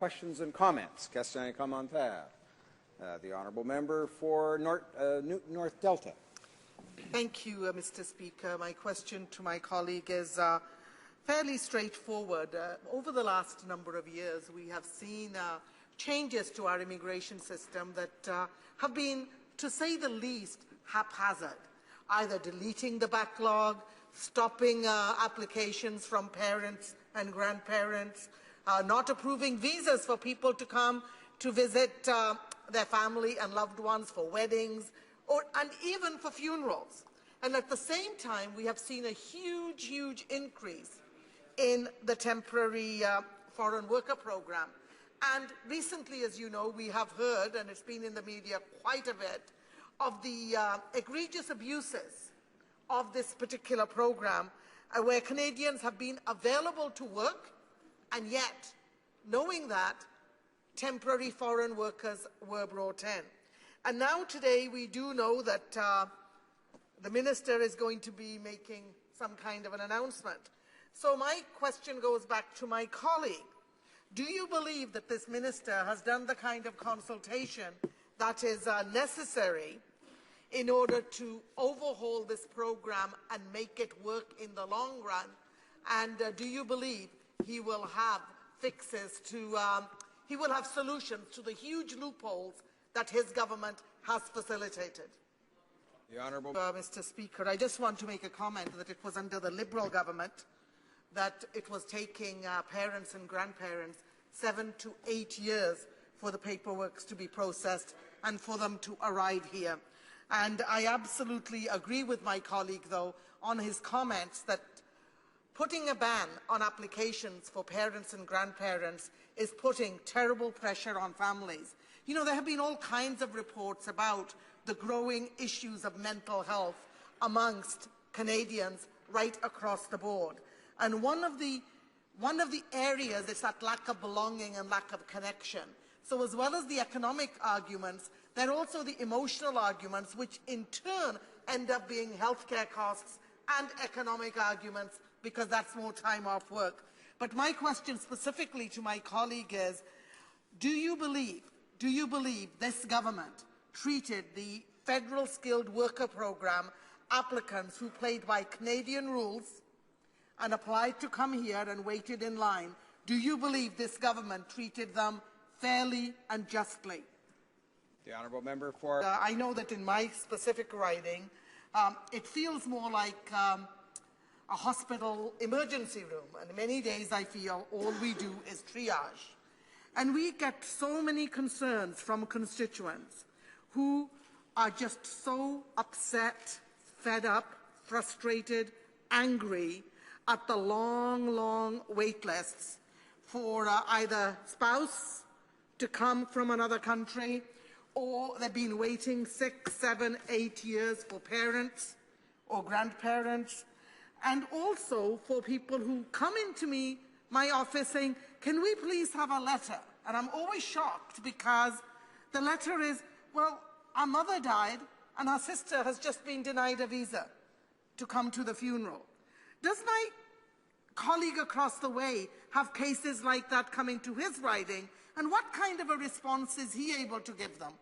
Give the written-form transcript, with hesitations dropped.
Questions and comments. Question et commentaire. The Honourable Member for North Delta. Thank you, Mr. Speaker. My question to my colleague is fairly straightforward. Over the last number of years, we have seen changes to our immigration system that have been, to say the least, haphazard, either deleting the backlog, stopping applications from parents and grandparents, not approving visas for people to come to visit their family and loved ones for weddings, and even for funerals. And at the same time, we have seen a huge increase in the temporary foreign worker program. And recently, as you know, we have heard, and it's been in the media quite a bit, of the egregious abuses of this particular program, where Canadians have been available to work, and yet, knowing that, temporary foreign workers were brought in. And now today we do know that the Minister is going to be making some kind of an announcement. So my question goes back to my colleague. Do you believe that this Minister has done the kind of consultation that is necessary in order to overhaul this program and make it work in the long run? And do you believe he will have fixes to, he will have solutions to the huge loopholes that his government has facilitated? The Honourable Mr. Speaker, I just want to make a comment that it was under the Liberal government that it was taking parents and grandparents 7 to 8 years for the paperwork to be processed and for them to arrive here. And I absolutely agree with my colleague, though, on his comments that putting a ban on applications for parents and grandparents is putting terrible pressure on families. You know, there have been all kinds of reports about the growing issues of mental health amongst Canadians right across the board. And one of the areas is that lack of belonging and lack of connection. So as well as the economic arguments, there are also the emotional arguments, which in turn end up being healthcare costs and economic arguments, because that's more time off work. But my question specifically to my colleague is, do you believe this government treated the federal skilled worker program applicants who played by Canadian rules and applied to come here and waited in line, do you believe this government treated them fairly and justly? The Honourable Member for... I know that in my specific riding, it feels more like a hospital emergency room, and many days I feel all we do is triage. And we get so many concerns from constituents who are just so upset, fed up, frustrated, angry at the long wait lists for either spouse to come from another country, or they've been waiting 6, 7, 8 years for parents or grandparents, and also for people who come into my office saying, can we please have a letter? And I'm always shocked because the letter is, well, our mother died and our sister has just been denied a visa to come to the funeral. Does my colleague across the way have cases like that coming to his riding? And what kind of a response is he able to give them?